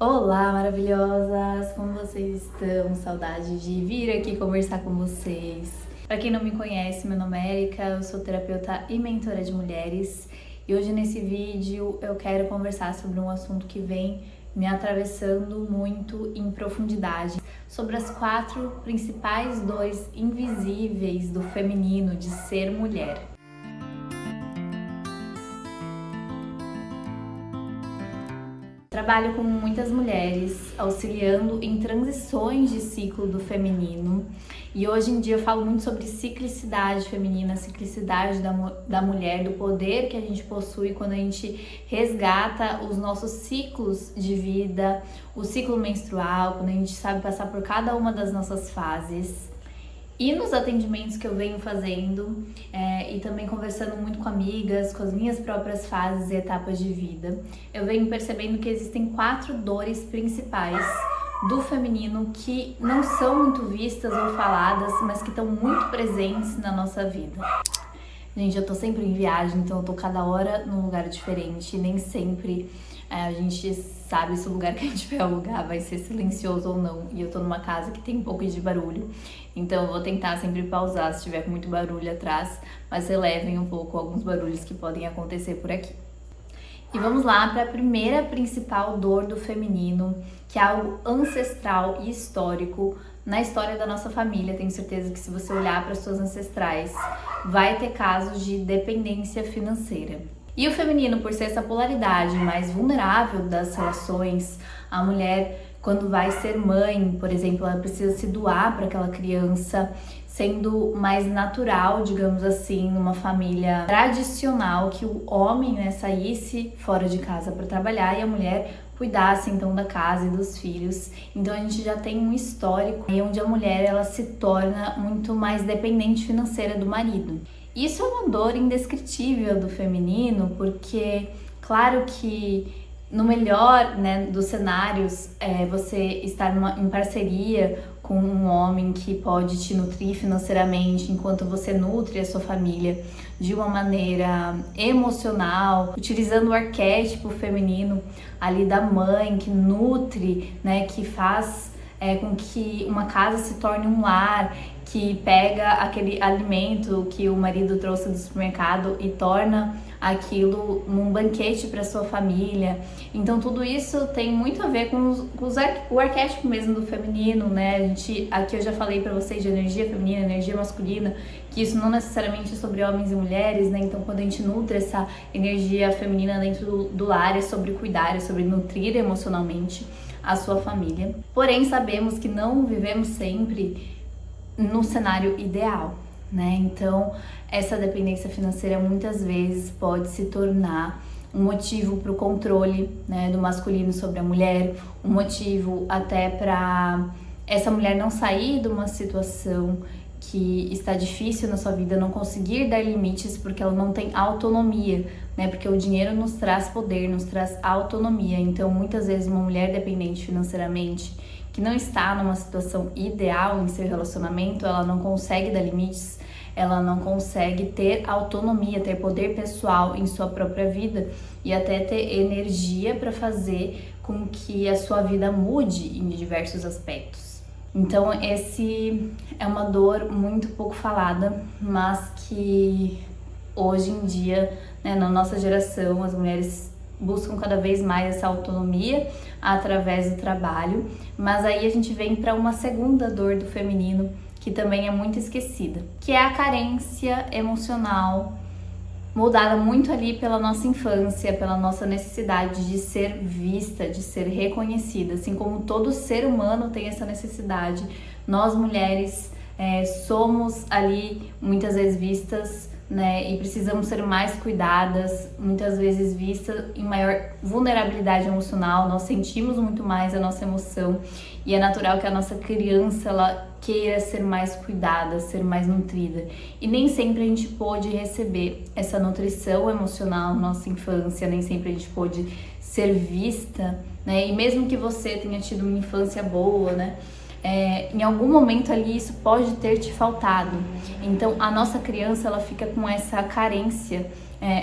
Olá, maravilhosas! Como vocês estão? Saudade de vir aqui conversar com vocês. Para quem não me conhece, meu nome é Erika, eu sou terapeuta e mentora de mulheres e hoje nesse vídeo eu quero conversar sobre um assunto que vem me atravessando muito em profundidade, sobre as 4 principais dores invisíveis do feminino de ser mulher. Trabalho com muitas mulheres, auxiliando em transições de ciclo do feminino. E hoje em dia eu falo muito sobre ciclicidade feminina, ciclicidade da mulher, do poder que a gente possui quando a gente resgata os nossos ciclos de vida, o ciclo menstrual, quando a gente sabe passar por cada uma das nossas fases. E nos atendimentos que eu venho fazendo e também conversando muito com amigas, com as minhas próprias fases e etapas de vida, eu venho percebendo que existem 4 dores principais do feminino que não são muito vistas ou faladas, mas que estão muito presentes na nossa vida. Gente, eu tô sempre em viagem, então eu tô cada hora num lugar diferente, nem sempre a gente sabe se o lugar que a gente vai alugar vai ser silencioso ou não. E eu tô numa casa que tem um pouco de barulho, então eu vou tentar sempre pausar se tiver muito barulho atrás, mas relevem um pouco alguns barulhos que podem acontecer por aqui. E vamos lá para a primeira principal dor do feminino, que é algo ancestral e histórico na história da nossa família. Tenho certeza que se você olhar para as suas ancestrais, vai ter casos de dependência financeira. E o feminino, por ser essa polaridade mais vulnerável das relações, a mulher, quando vai ser mãe, por exemplo, ela precisa se doar para aquela criança, sendo mais natural, digamos assim, numa família tradicional, que o homem, saísse fora de casa para trabalhar e a mulher cuidasse então da casa e dos filhos. Então a gente já tem um histórico onde a mulher ela se torna muito mais dependente financeira do marido. Isso é uma dor indescritível do feminino, porque claro que no melhor, dos cenários, você estar em parceria com um homem que pode te nutrir financeiramente enquanto você nutre a sua família de uma maneira emocional, utilizando o arquétipo feminino ali da mãe que nutre, que faz com que uma casa se torne um lar, que pega aquele alimento que o marido trouxe do supermercado e torna aquilo num banquete para sua família. Então tudo isso tem muito a ver com o arquétipo mesmo do feminino, aqui eu já falei para vocês de energia feminina, energia masculina, que isso não necessariamente é sobre homens e mulheres, Então quando a gente nutre essa energia feminina dentro do lar, é sobre cuidar, é sobre nutrir emocionalmente a sua família. Porém, sabemos que não vivemos sempre no cenário ideal, Então, essa dependência financeira muitas vezes pode se tornar um motivo para o controle, do masculino sobre a mulher, um motivo até para essa mulher não sair de uma situação que está difícil na sua vida, não conseguir dar limites porque ela não tem autonomia, Porque o dinheiro nos traz poder, nos traz autonomia. Então, muitas vezes uma mulher dependente financeiramente, que não está numa situação ideal em seu relacionamento, ela não consegue dar limites, ela não consegue ter autonomia, ter poder pessoal em sua própria vida e até ter energia para fazer com que a sua vida mude em diversos aspectos. Então, esse é uma dor muito pouco falada, mas que hoje em dia, na nossa geração, as mulheres buscam cada vez mais essa autonomia através do trabalho, mas aí a gente vem para uma segunda dor do feminino que também é muito esquecida, que é a carência emocional, moldada muito ali pela nossa infância, pela nossa necessidade de ser vista, de ser reconhecida, assim como todo ser humano tem essa necessidade. Nós mulheres somos ali muitas vezes vistas, e precisamos ser mais cuidadas, muitas vezes vistas em maior vulnerabilidade emocional. Nós sentimos muito mais a nossa emoção e é natural que a nossa criança ela queira ser mais cuidada, ser mais nutrida. E nem sempre a gente pôde receber essa nutrição emocional na nossa infância, nem sempre a gente pôde ser vista, E mesmo que você tenha tido uma infância boa, em algum momento ali isso pode ter te faltado. Então a nossa criança ela fica com essa carência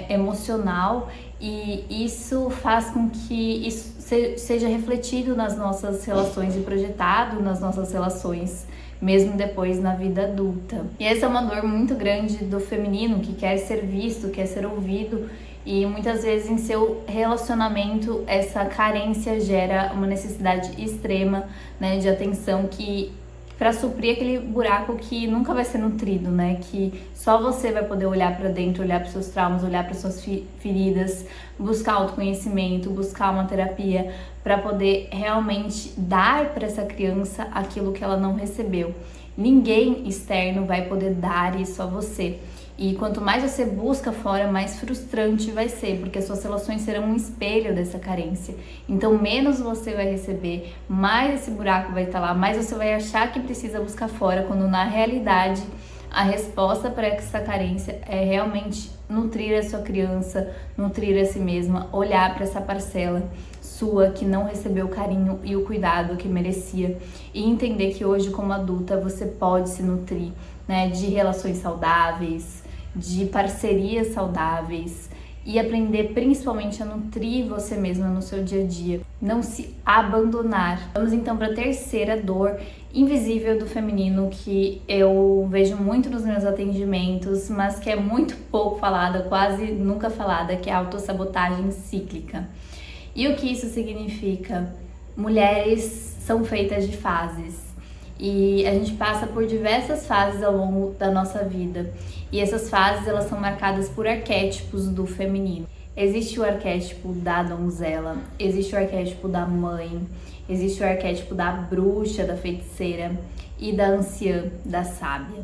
emocional e isso faz com que isso seja refletido nas nossas relações e projetado nas nossas relações, mesmo depois na vida adulta. E essa é uma dor muito grande do feminino, que quer ser visto, quer ser ouvido, e muitas vezes em seu relacionamento essa carência gera uma necessidade extrema, né, de atenção, que para suprir aquele buraco que nunca vai ser nutrido, né? Que só você vai poder olhar para dentro, olhar para seus traumas, olhar para suas feridas, buscar autoconhecimento, buscar uma terapia para poder realmente dar para essa criança aquilo que ela não recebeu. Ninguém externo vai poder dar isso a você. E quanto mais você busca fora, mais frustrante vai ser, porque as suas relações serão um espelho dessa carência. Então, menos você vai receber, mais esse buraco vai estar lá, mais você vai achar que precisa buscar fora, quando na realidade a resposta para essa carência é realmente nutrir a sua criança, nutrir a si mesma, olhar para essa parcela sua que não recebeu o carinho e o cuidado que merecia, e entender que hoje, como adulta, você pode se nutrir, né, de relações saudáveis, de parcerias saudáveis, e aprender principalmente a nutrir você mesma no seu dia a dia, não se abandonar. Vamos então para a terceira dor invisível do feminino, que eu vejo muito nos meus atendimentos, mas que é muito pouco falada, quase nunca falada, que é a autossabotagem cíclica. E o que isso significa? Mulheres são feitas de fases. E a gente passa por diversas fases ao longo da nossa vida. E essas fases, elas são marcadas por arquétipos do feminino. Existe o arquétipo da donzela, existe o arquétipo da mãe, existe o arquétipo da bruxa, da feiticeira e da anciã, da sábia.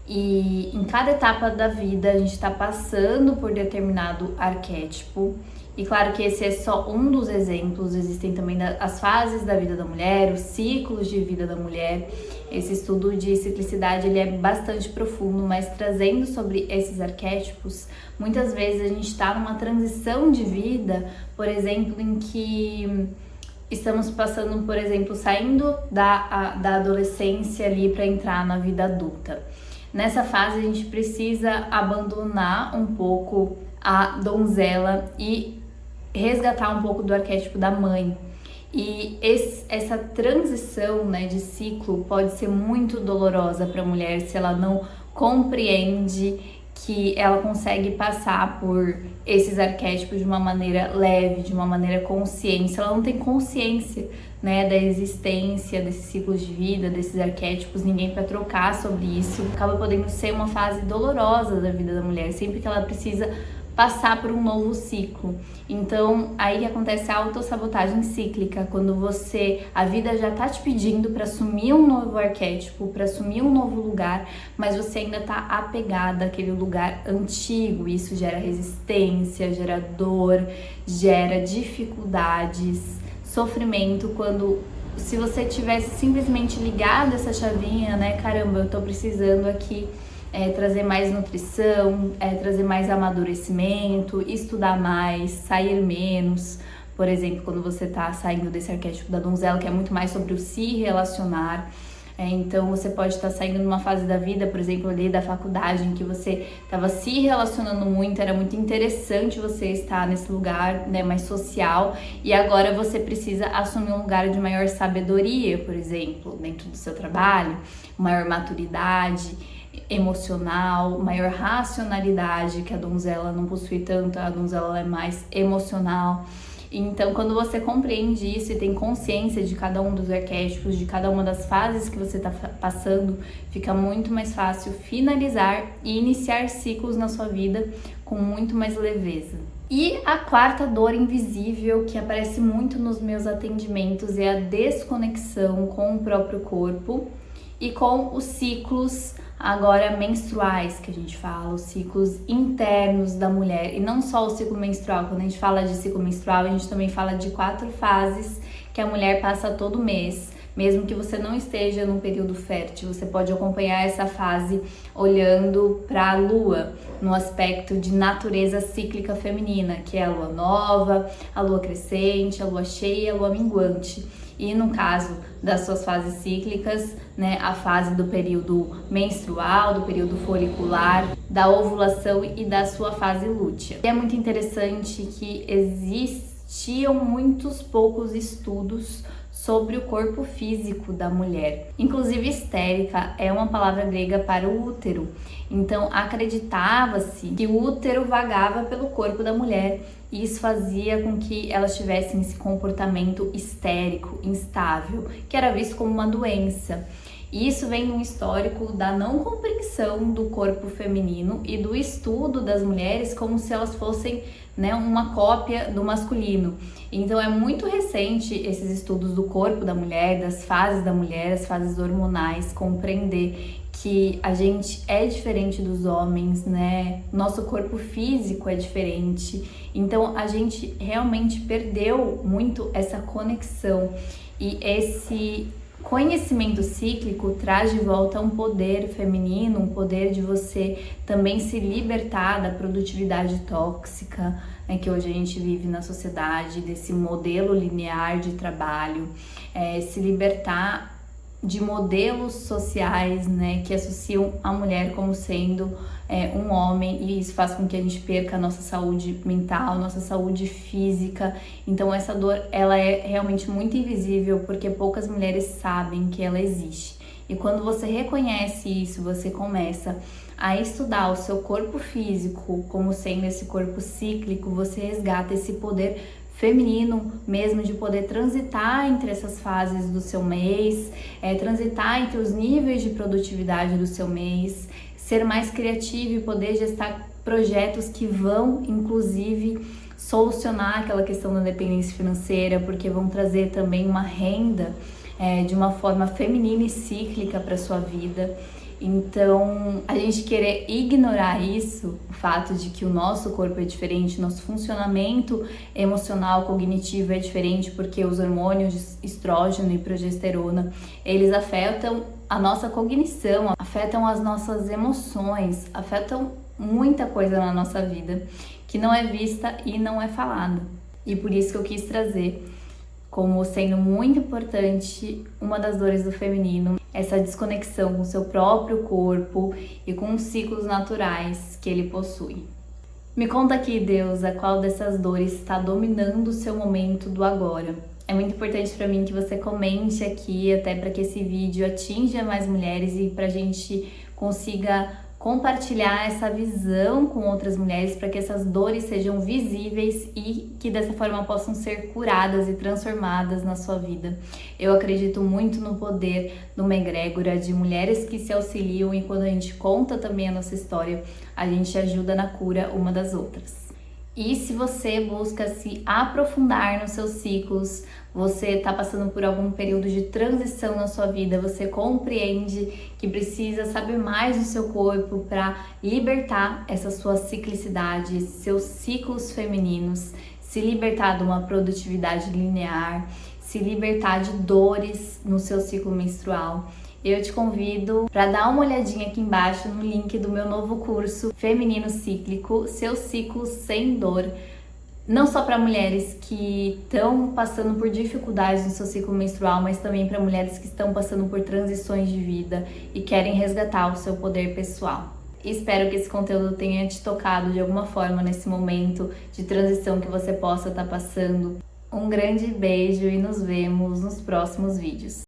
E em cada etapa da vida a gente está passando por determinado arquétipo. E claro que esse é só um dos exemplos, existem também as fases da vida da mulher, os ciclos de vida da mulher. Esse estudo de ciclicidade, ele é bastante profundo, mas trazendo sobre esses arquétipos, muitas vezes a gente está numa transição de vida, por exemplo, em que estamos passando, por exemplo, saindo da adolescência ali para entrar na vida adulta. Nessa fase a gente precisa abandonar um pouco a donzela e resgatar um pouco do arquétipo da mãe. E essa transição, né, de ciclo pode ser muito dolorosa para a mulher se ela não compreende que ela consegue passar por esses arquétipos de uma maneira leve, de uma maneira consciente. Se ela não tem consciência, né, da existência desses ciclos de vida, desses arquétipos, ninguém para trocar sobre isso, acaba podendo ser uma fase dolorosa da vida da mulher, sempre que ela precisa passar por um novo ciclo. Então, aí que acontece a autossabotagem cíclica, quando a vida já tá te pedindo para assumir um novo arquétipo, para assumir um novo lugar, mas você ainda tá apegada àquele lugar antigo. Isso gera resistência, gera dor, gera dificuldades, sofrimento, se você tivesse simplesmente ligado essa chavinha, né, caramba, eu tô precisando aqui trazer mais nutrição, trazer mais amadurecimento, estudar mais, sair menos. Por exemplo, quando você tá saindo desse arquétipo da donzela, que é muito mais sobre o se relacionar. Então você pode estar saindo numa fase da vida, por exemplo, ali da faculdade, em que você estava se relacionando muito, era muito interessante você estar nesse lugar, né, mais social, e agora você precisa assumir um lugar de maior sabedoria, por exemplo, dentro do seu trabalho, maior maturidade emocional, maior racionalidade, que a donzela não possui tanto, a donzela é mais emocional. Então, quando você compreende isso e tem consciência de cada um dos arquétipos, de cada uma das fases que você está passando, fica muito mais fácil finalizar e iniciar ciclos na sua vida com muito mais leveza. E a quarta dor invisível que aparece muito nos meus atendimentos é a desconexão com o próprio corpo e com os ciclos agora menstruais, que a gente fala, os ciclos internos da mulher, e não só o ciclo menstrual. Quando a gente fala de ciclo menstrual, a gente também fala de 4 fases que a mulher passa todo mês. Mesmo que você não esteja num período fértil, você pode acompanhar essa fase olhando para a lua, no aspecto de natureza cíclica feminina, que é a lua nova, a lua crescente, a lua cheia e a lua minguante. E no caso das suas fases cíclicas, né, a fase do período menstrual, do período folicular, da ovulação e da sua fase lútea. E é muito interessante que existe existiam muitos poucos estudos sobre o corpo físico da mulher. Inclusive, histérica é uma palavra grega para o útero. Então, acreditava-se que o útero vagava pelo corpo da mulher e isso fazia com que elas tivessem esse comportamento histérico, instável, que era visto como uma doença. E isso vem de um histórico da não compreensão do corpo feminino e do estudo das mulheres como se elas fossem, né, uma cópia do masculino. Então é muito recente esses estudos do corpo da mulher, das fases da mulher, as fases hormonais, compreender que a gente é diferente dos homens, né? Nosso corpo físico é diferente. Então a gente realmente perdeu muito essa conexão e esse conhecimento cíclico traz de volta um poder feminino, um poder de você também se libertar da produtividade tóxica, né, que hoje a gente vive na sociedade, desse modelo linear de trabalho, se libertar de modelos sociais, né, que associam a mulher como sendo um homem, e isso faz com que a gente perca a nossa saúde mental, nossa saúde física. Então essa dor, ela é realmente muito invisível porque poucas mulheres sabem que ela existe. E quando você reconhece isso, você começa a estudar o seu corpo físico como sendo esse corpo cíclico, você resgata esse poder feminino mesmo de poder transitar entre essas fases do seu mês, transitar entre os níveis de produtividade do seu mês, ser mais criativo e poder gestar projetos que vão, inclusive, solucionar aquela questão da dependência financeira, porque vão trazer também uma renda de uma forma feminina e cíclica para sua vida. Então, a gente querer ignorar isso, o fato de que o nosso corpo é diferente, nosso funcionamento emocional, cognitivo é diferente, porque os hormônios de estrógeno e progesterona, eles afetam a nossa cognição, afetam as nossas emoções, afetam muita coisa na nossa vida que não é vista e não é falada. E por isso que eu quis trazer como sendo muito importante uma das dores do feminino, essa desconexão com o seu próprio corpo e com os ciclos naturais que ele possui. Me conta aqui, deusa, qual dessas dores está dominando o seu momento do agora. É muito importante para mim que você comente aqui, até para que esse vídeo atinja mais mulheres e para a gente consiga compartilhar essa visão com outras mulheres para que essas dores sejam visíveis e que dessa forma possam ser curadas e transformadas na sua vida. Eu acredito muito no poder de uma egrégora de mulheres que se auxiliam e quando a gente conta também a nossa história, a gente ajuda na cura uma das outras. E se você busca se aprofundar nos seus ciclos, você está passando por algum período de transição na sua vida, você compreende que precisa saber mais do seu corpo para libertar essa sua ciclicidade, seus ciclos femininos, se libertar de uma produtividade linear, se libertar de dores no seu ciclo menstrual. Eu te convido para dar uma olhadinha aqui embaixo no link do meu novo curso Feminino Cíclico, Seu Ciclo Sem Dor. Não só para mulheres que estão passando por dificuldades no seu ciclo menstrual, mas também para mulheres que estão passando por transições de vida e querem resgatar o seu poder pessoal. Espero que esse conteúdo tenha te tocado de alguma forma nesse momento de transição que você possa estar passando. Um grande beijo e nos vemos nos próximos vídeos.